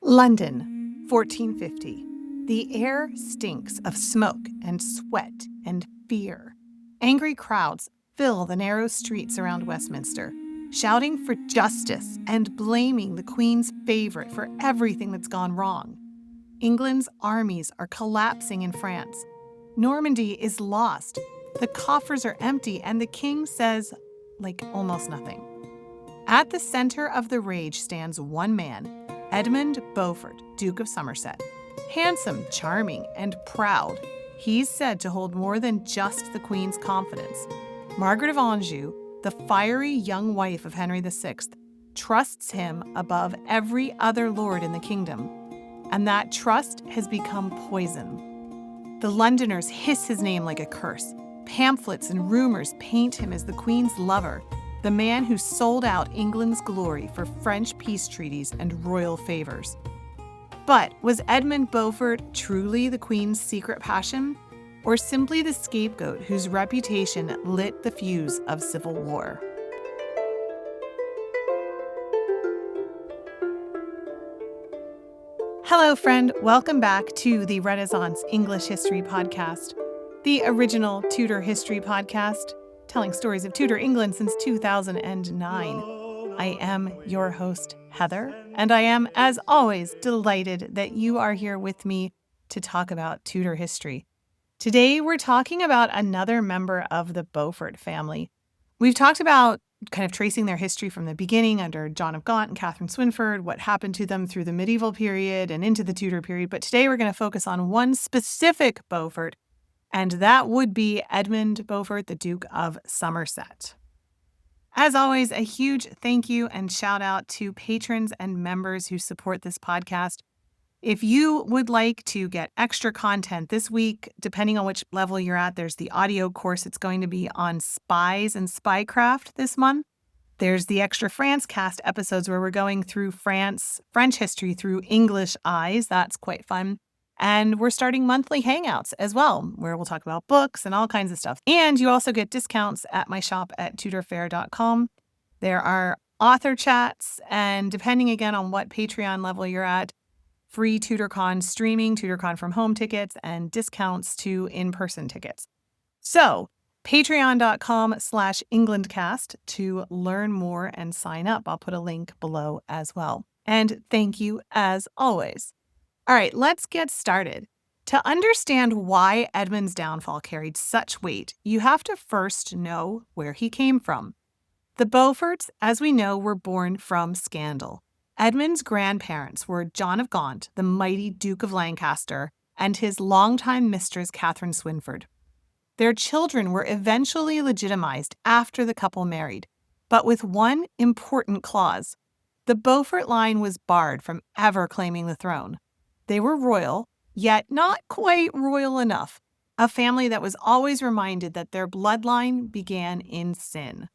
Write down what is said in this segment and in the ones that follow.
London, 1450. The air stinks of smoke and sweat and fear. Angry crowds fill the narrow streets around Westminster, shouting for justice and blaming the Queen's favorite for everything that's gone wrong. England's armies are collapsing in France. Normandy is lost. The coffers are empty, and the king says, almost nothing. At the center of the rage stands one man, Edmund Beaufort, Duke of Somerset. Handsome, charming, and proud, he's said to hold more than just the Queen's confidence. Margaret of Anjou, the fiery young wife of Henry VI, trusts him above every other lord in the kingdom, and that trust has become poison. The Londoners hiss his name like a curse. Pamphlets and rumors paint him as the Queen's lover, the man who sold out England's glory for French peace treaties and royal favors. But was Edmund Beaufort truly the Queen's secret passion, or simply the scapegoat whose reputation lit the fuse of civil war? Hello, friend. Welcome back to the Renaissance English History Podcast, the original Tudor history podcast, telling stories of Tudor England since 2009. I am your host, Heather, and I am, as always, delighted that you are here with me to talk about Tudor history. Today, we're talking about another member of the Beaufort family. We've talked about kind of tracing their history from the beginning under John of Gaunt and Catherine Swynford, what happened to them through the medieval period and into the Tudor period. But today, we're going to focus on one specific Beaufort, and that would be Edmund Beaufort, the Duke of Somerset. As always, a huge thank you and shout out to patrons and members who support this podcast. If you would like to get extra content this week, depending on which level you're at, there's the audio course. It's going to be on spies and spycraft this month. There's the extra France cast episodes where we're going through French history through English eyes. That's quite fun. And we're starting monthly hangouts as well, where we'll talk about books and all kinds of stuff. And you also get discounts at my shop at tudorfair.com. There are author chats, and depending again on what Patreon level you're at, free TudorCon streaming, TudorCon from home tickets, and discounts to in-person tickets. So patreon.com/EnglandCast to learn more and sign up. I'll put a link below as well. And thank you as always. All right, let's get started. To understand why Edmund's downfall carried such weight, you have to first know where he came from. The Beauforts, as we know, were born from scandal. Edmund's grandparents were John of Gaunt, the mighty Duke of Lancaster, and his longtime mistress, Catherine Swynford. Their children were eventually legitimized after the couple married, but with one important clause. The Beaufort line was barred from ever claiming the throne. They were royal, yet not quite royal enough, a family that was always reminded that their bloodline began in sin.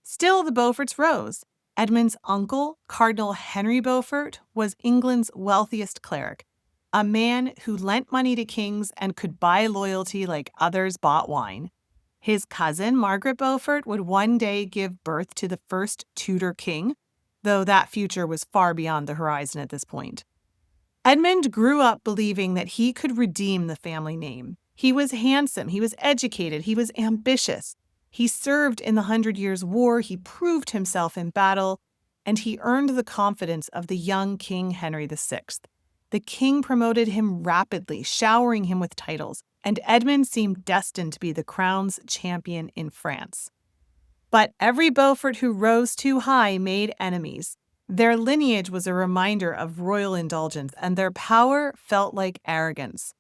Still, the Beauforts rose. Edmund's uncle, Cardinal Henry Beaufort, was England's wealthiest cleric, a man who lent money to kings and could buy loyalty like others bought wine. His cousin, Margaret Beaufort, would one day give birth to the first Tudor king, though that future was far beyond the horizon at this point. Edmund grew up believing that he could redeem the family name. He was handsome, he was educated, he was ambitious. He served in the 100 Years' War, he proved himself in battle, and he earned the confidence of the young King Henry VI. The king promoted him rapidly, showering him with titles, and Edmund seemed destined to be the crown's champion in France. But every Beaufort who rose too high made enemies. Their lineage was a reminder of royal indulgence, and their power felt like arrogance.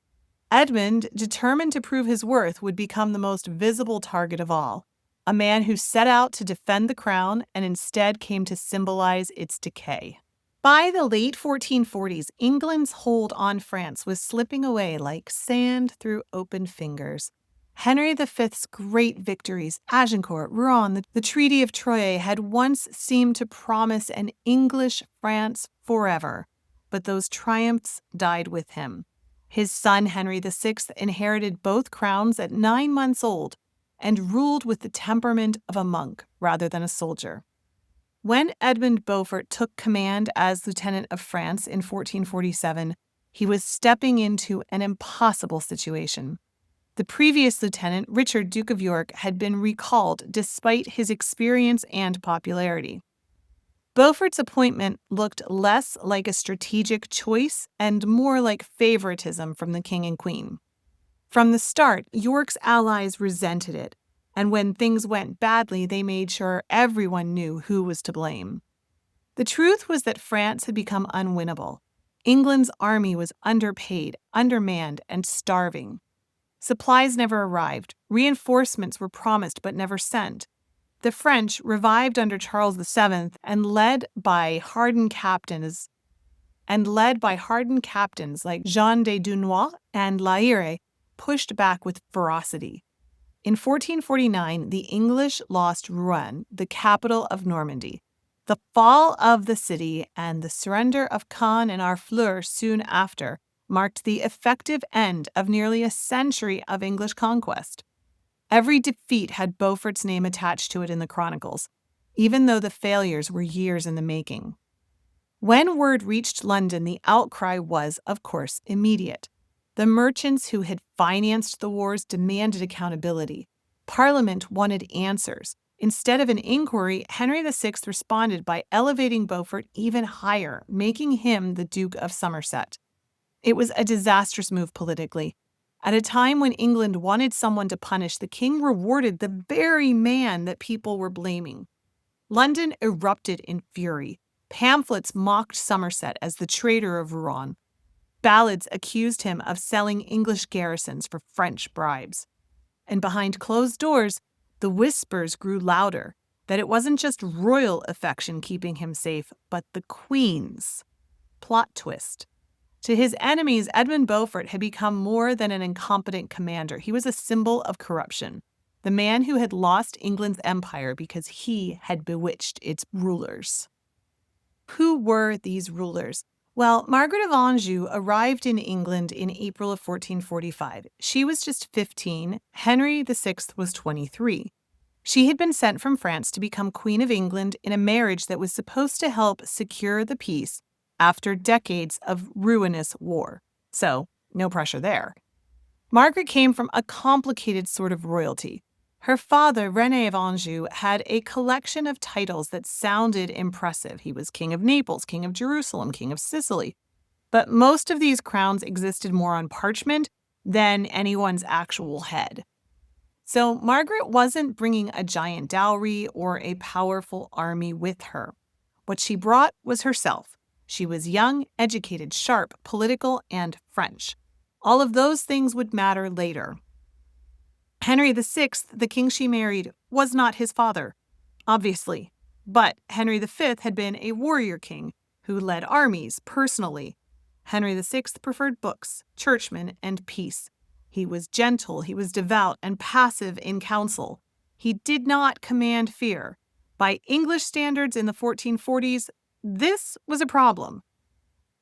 Edmund, determined to prove his worth, would become the most visible target of all, a man who set out to defend the crown and instead came to symbolize its decay. By the late 1440s, England's hold on France was slipping away like sand through open fingers. Henry V's great victories, Agincourt, Rouen, the Treaty of Troyes, had once seemed to promise an English France forever, but those triumphs died with him. His son, Henry VI, inherited both crowns at 9 months old and ruled with the temperament of a monk rather than a soldier. When Edmund Beaufort took command as Lieutenant of France in 1447, he was stepping into an impossible situation. The previous lieutenant, Richard, Duke of York, had been recalled despite his experience and popularity. Beaufort's appointment looked less like a strategic choice and more like favoritism from the king and queen. From the start, York's allies resented it, and when things went badly, they made sure everyone knew who was to blame. The truth was that France had become unwinnable. England's army was underpaid, undermanned, and starving. Supplies never arrived. Reinforcements were promised but never sent. The French, revived under Charles VII and led by hardened captains like Jean de Dunois and La Hire, pushed back with ferocity. In 1449, the English lost Rouen, the capital of Normandy. The fall of the city and the surrender of Caen and Harfleur soon after marked the effective end of nearly a century of English conquest. Every defeat had Beaufort's name attached to it in the chronicles, even though the failures were years in the making. When word reached London, the outcry was, of course, immediate. The merchants who had financed the wars demanded accountability. Parliament wanted answers. Instead of an inquiry, Henry VI responded by elevating Beaufort even higher, making him the Duke of Somerset. It was a disastrous move politically. At a time when England wanted someone to punish, the king rewarded the very man that people were blaming. London erupted in fury. Pamphlets mocked Somerset as the traitor of Rouen. Ballads accused him of selling English garrisons for French bribes. And behind closed doors, the whispers grew louder that it wasn't just royal affection keeping him safe, but the Queen's. Plot twist. To his enemies, Edmund Beaufort had become more than an incompetent commander. He was a symbol of corruption, the man who had lost England's empire because he had bewitched its rulers. Who were these rulers? Well, Margaret of Anjou arrived in England in April of 1445. She was just 15. Henry VI was 23. She had been sent from France to become Queen of England in a marriage that was supposed to help secure the peace after decades of ruinous war. So, no pressure there. Margaret came from a complicated sort of royalty. Her father, René of Anjou, had a collection of titles that sounded impressive. He was King of Naples, King of Jerusalem, King of Sicily. But most of these crowns existed more on parchment than anyone's actual head. So Margaret wasn't bringing a giant dowry or a powerful army with her. What she brought was herself. She was young, educated, sharp, political, and French. All of those things would matter later. Henry VI, the king she married, was not his father, obviously. But Henry V had been a warrior king who led armies personally. Henry VI preferred books, churchmen, and peace. He was gentle, he was devout, and passive in council. He did not command fear. By English standards in the 1440s, this was a problem.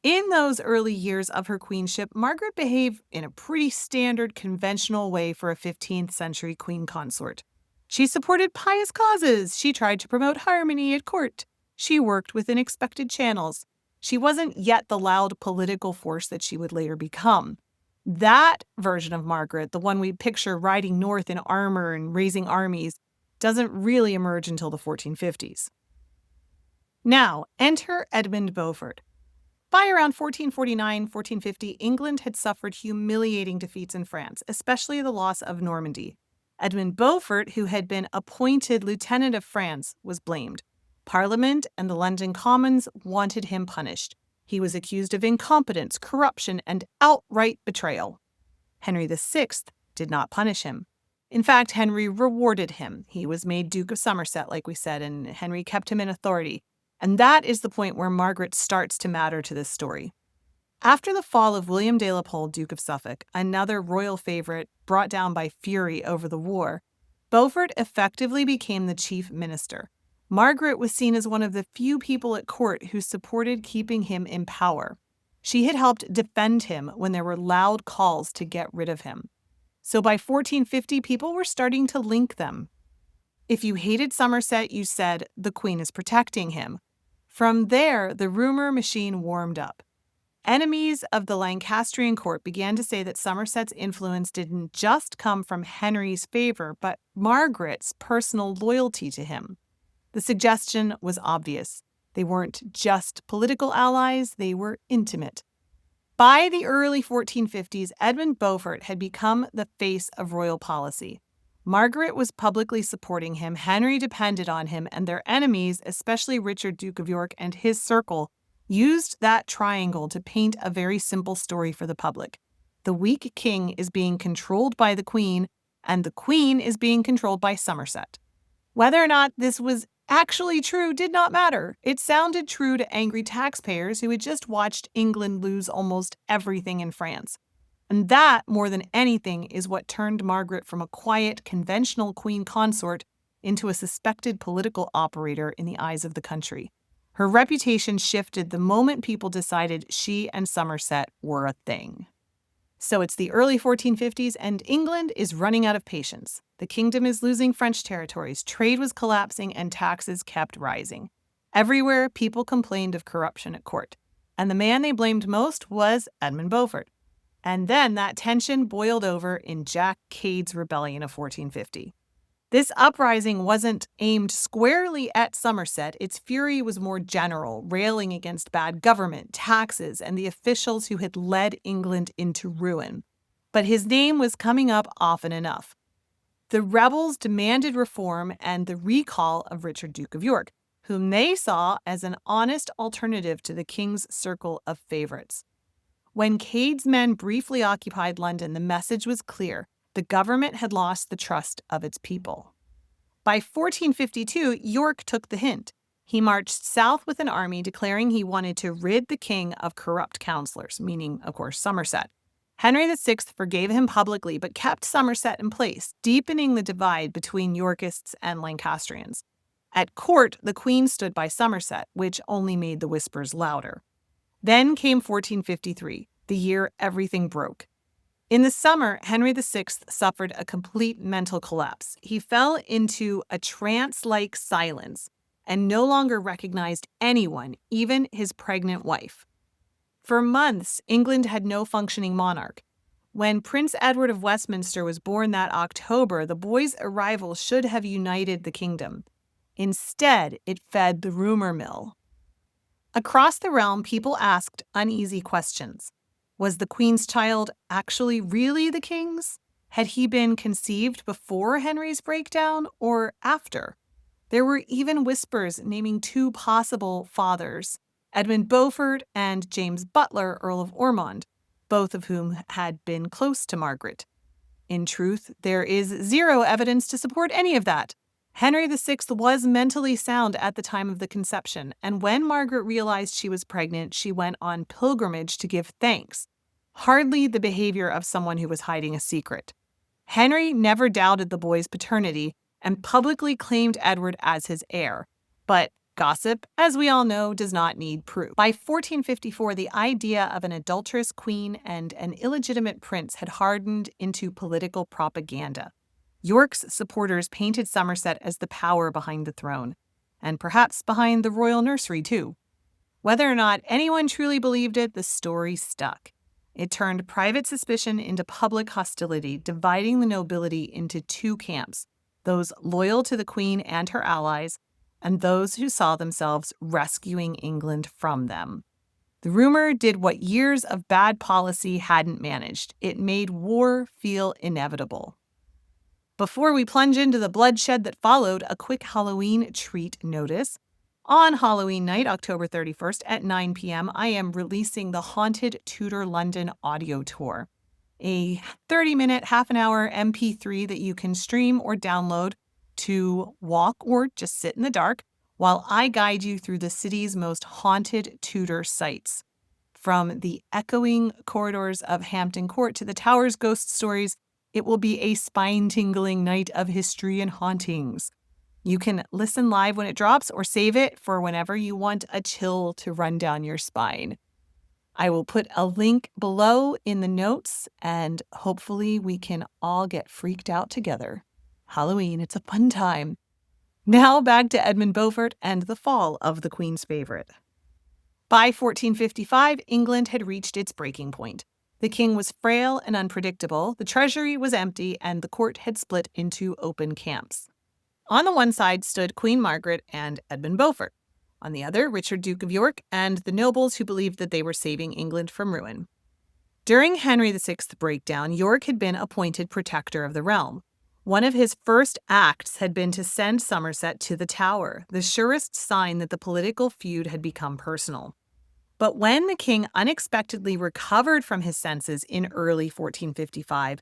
In those early years of her queenship, Margaret behaved in a pretty standard, conventional way for a 15th century queen consort. She supported pious causes. She tried to promote harmony at court. She worked within expected channels. She wasn't yet the loud political force that she would later become. That version of Margaret, the one we picture riding north in armor and raising armies, doesn't really emerge until the 1450s. Now, enter Edmund Beaufort. By around 1449-1450, England had suffered humiliating defeats in France, especially the loss of Normandy. Edmund Beaufort, who had been appointed Lieutenant of France, was blamed. Parliament and the London Commons wanted him punished. He was accused of incompetence, corruption, and outright betrayal. Henry VI did not punish him. In fact, Henry rewarded him. He was made Duke of Somerset, like we said, and Henry kept him in authority. And that is the point where Margaret starts to matter to this story. After the fall of William de la Pole, Duke of Suffolk, another royal favorite brought down by fury over the war, Beaufort effectively became the chief minister. Margaret was seen as one of the few people at court who supported keeping him in power. She had helped defend him when there were loud calls to get rid of him. So by 1450, people were starting to link them. If you hated Somerset, you said the Queen is protecting him. From there, the rumor machine warmed up. Enemies of the Lancastrian court began to say that Somerset's influence didn't just come from Henry's favor, but Margaret's personal loyalty to him. The suggestion was obvious. They weren't just political allies, they were intimate. By the early 1450s, Edmund Beaufort had become the face of royal policy. Margaret was publicly supporting him, Henry depended on him, and their enemies, especially Richard, Duke of York, and his circle, used that triangle to paint a very simple story for the public. The weak king is being controlled by the queen, and the queen is being controlled by Somerset. Whether or not this was actually true did not matter. It sounded true to angry taxpayers who had just watched England lose almost everything in France. And that, more than anything, is what turned Margaret from a quiet, conventional queen consort into a suspected political operator in the eyes of the country. Her reputation shifted the moment people decided she and Somerset were a thing. So it's the early 1450s, and England is running out of patience. The kingdom is losing French territories, trade was collapsing, and taxes kept rising. Everywhere, people complained of corruption at court. And the man they blamed most was Edmund Beaufort. And then that tension boiled over in Jack Cade's rebellion of 1450. This uprising wasn't aimed squarely at Somerset. Its fury was more general, railing against bad government, taxes, and the officials who had led England into ruin. But his name was coming up often enough. The rebels demanded reform and the recall of Richard, Duke of York, whom they saw as an honest alternative to the king's circle of favorites. When Cade's men briefly occupied London, the message was clear. The government had lost the trust of its people. By 1452, York took the hint. He marched south with an army, declaring he wanted to rid the king of corrupt counselors, meaning, of course, Somerset. Henry VI forgave him publicly, but kept Somerset in place, deepening the divide between Yorkists and Lancastrians. At court, the queen stood by Somerset, which only made the whispers louder. Then came 1453, the year everything broke. In the summer, Henry VI suffered a complete mental collapse. He fell into a trance-like silence and no longer recognized anyone, even his pregnant wife. For months, England had no functioning monarch. When Prince Edward of Westminster was born that October, the boy's arrival should have united the kingdom. Instead, it fed the rumor mill. Across the realm, people asked uneasy questions. Was the Queen's child actually really the King's? Had he been conceived before Henry's breakdown or after? There were even whispers naming two possible fathers, Edmund Beaufort and James Butler, Earl of Ormond, both of whom had been close to Margaret. In truth, there is zero evidence to support any of that. Henry VI was mentally sound at the time of the conception, and when Margaret realized she was pregnant, she went on pilgrimage to give thanks. Hardly the behavior of someone who was hiding a secret. Henry never doubted the boy's paternity and publicly claimed Edward as his heir. But gossip, as we all know, does not need proof. By 1454, the idea of an adulterous queen and an illegitimate prince had hardened into political propaganda. York's supporters painted Somerset as the power behind the throne, and perhaps behind the royal nursery too. Whether or not anyone truly believed it, the story stuck. It turned private suspicion into public hostility, dividing the nobility into two camps, those loyal to the queen and her allies, and those who saw themselves rescuing England from them. The rumor did what years of bad policy hadn't managed. It made war feel inevitable. Before we plunge into the bloodshed that followed, a quick Halloween treat notice. On Halloween night, October 31st at 9 p.m., I am releasing the Haunted Tudor London audio tour, a 30-minute, half-an-hour MP3 that you can stream or download to walk or just sit in the dark while I guide you through the city's most haunted Tudor sites. From the echoing corridors of Hampton Court to the Tower's ghost stories, it will be a spine-tingling night of history and hauntings. You can listen live when it drops or save it for whenever you want a chill to run down your spine. I will put a link below in the notes, and hopefully we can all get freaked out together. Halloween, it's a fun time. Now back to Edmund Beaufort and the fall of the Queen's favorite. By 1455, England had reached its breaking point. The king was frail and unpredictable, the treasury was empty, and the court had split into open camps. On the one side stood Queen Margaret and Edmund Beaufort. On the other, Richard, Duke of York, and the nobles who believed that they were saving England from ruin. During Henry VI's breakdown, York had been appointed protector of the realm. One of his first acts had been to send Somerset to the Tower, the surest sign that the political feud had become personal. But when the king unexpectedly recovered from his senses in early 1455,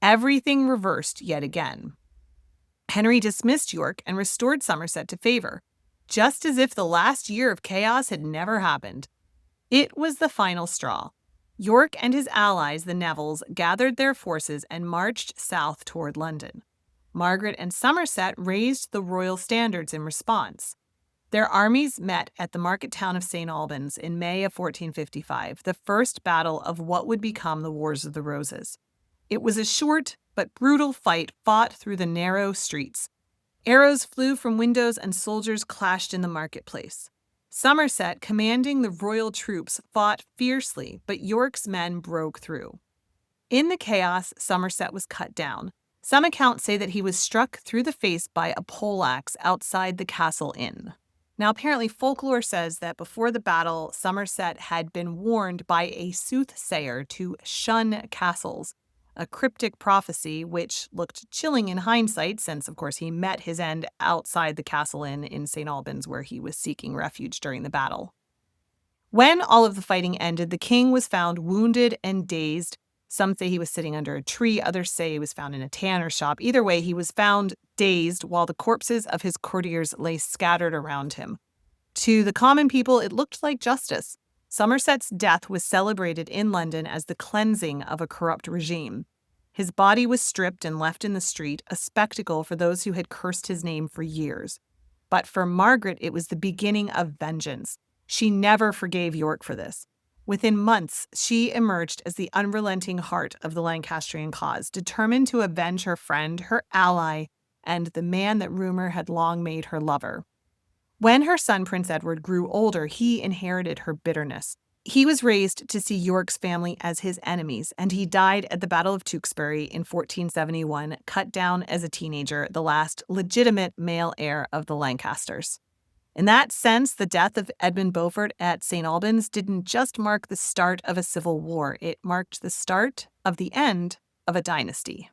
everything reversed yet again. Henry dismissed York and restored Somerset to favor, just as if the last year of chaos had never happened. It was the final straw. York and his allies, the Nevilles, gathered their forces and marched south toward London. Margaret and Somerset raised the royal standards in response. Their armies met at the market town of St Albans in May of 1455, the first battle of what would become the Wars of the Roses. It was a short but brutal fight fought through the narrow streets. Arrows flew from windows and soldiers clashed in the marketplace. Somerset, commanding the royal troops, fought fiercely, but York's men broke through. In the chaos, Somerset was cut down. Some accounts say that he was struck through the face by a poleaxe outside the castle inn. Now, apparently, folklore says that before the battle, Somerset had been warned by a soothsayer to shun castles, a cryptic prophecy which looked chilling in hindsight since, of course, he met his end outside the castle inn in St Albans where he was seeking refuge during the battle. When all of the fighting ended, the king was found wounded and dazed. Some say he was sitting under a tree, others say he was found in a tanner's shop. Either way, he was found dazed while the corpses of his courtiers lay scattered around him. To the common people, it looked like justice. Somerset's death was celebrated in London as the cleansing of a corrupt regime. His body was stripped and left in the street, a spectacle for those who had cursed his name for years. But for Margaret, it was the beginning of vengeance. She never forgave York for this. Within months, she emerged as the unrelenting heart of the Lancastrian cause, determined to avenge her friend, her ally, and the man that rumor had long made her lover. When her son Prince Edward grew older, he inherited her bitterness. He was raised to see York's family as his enemies, and he died at the Battle of Tewkesbury in 1471, cut down as a teenager, the last legitimate male heir of the Lancasters. In that sense, the death of Edmund Beaufort at St Albans didn't just mark the start of a civil war, it marked the start of the end of a dynasty.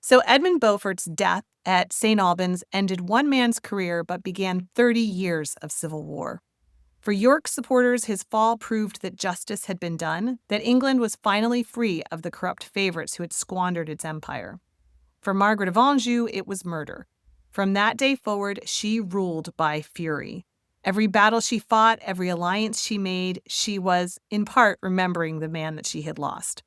So Edmund Beaufort's death at St Albans ended one man's career but began 30 years of civil war. For York supporters, his fall proved that justice had been done, that England was finally free of the corrupt favorites who had squandered its empire. For Margaret of Anjou, it was murder. From that day forward, she ruled by fury. Every battle she fought, every alliance she made, she was, in part, remembering the man that she had lost.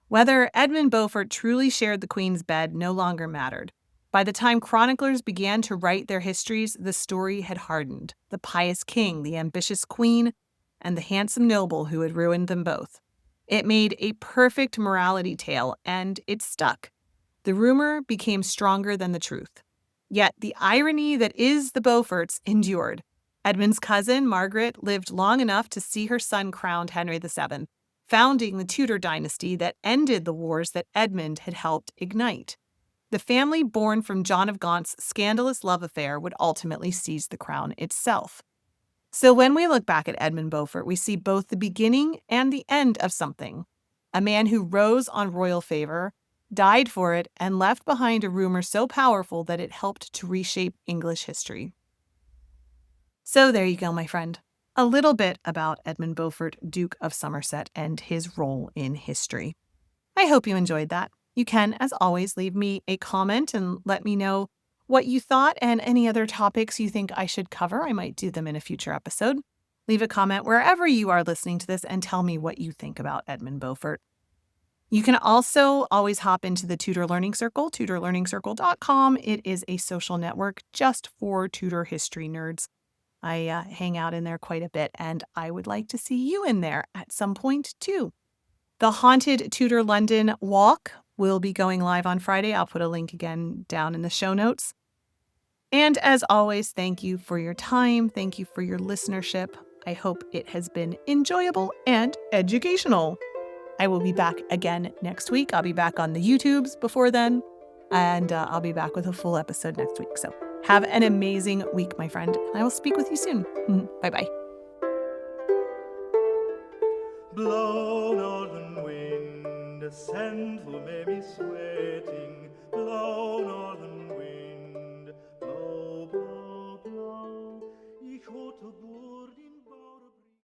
Whether Edmund Beaufort truly shared the Queen's bed no longer mattered. By the time chroniclers began to write their histories, the story had hardened. The pious king, the ambitious queen, and the handsome noble who had ruined them both. It made a perfect morality tale, and it stuck. The rumor became stronger than the truth. Yet the irony that is the Beauforts endured. Edmund's cousin, Margaret, lived long enough to see her son crowned Henry VII, founding the Tudor dynasty that ended the wars that Edmund had helped ignite. The family born from John of Gaunt's scandalous love affair would ultimately seize the crown itself. So when we look back at Edmund Beaufort, we see both the beginning and the end of something. A man who rose on royal favor, died for it, and left behind a rumor so powerful that it helped to reshape English history. So there you go, my friend. A little bit about Edmund Beaufort, Duke of Somerset, and his role in history. I hope you enjoyed that. You can, as always, leave me a comment and let me know what you thought and any other topics you think I should cover. I might do them in a future episode. Leave a comment wherever you are listening to this and tell me what you think about Edmund Beaufort. You can also always hop into the Tudor Learning Circle, tudorlearningscircle.com. It is a social network just for Tudor history nerds. I hang out in there quite a bit, and I would like to see you in there at some point, too. The Haunted Tudor London Walk will be going live on Friday. I'll put a link again down in the show notes. And as always, thank you for your time. Thank you for your listenership. I hope it has been enjoyable and educational. I will be back again next week. I'll be back on the YouTubes before then, and I'll be back with a full episode next week. So have an amazing week, my friend, and I will speak with you soon. Bye-bye. Blow, northern wind, a scent will make me sweaty.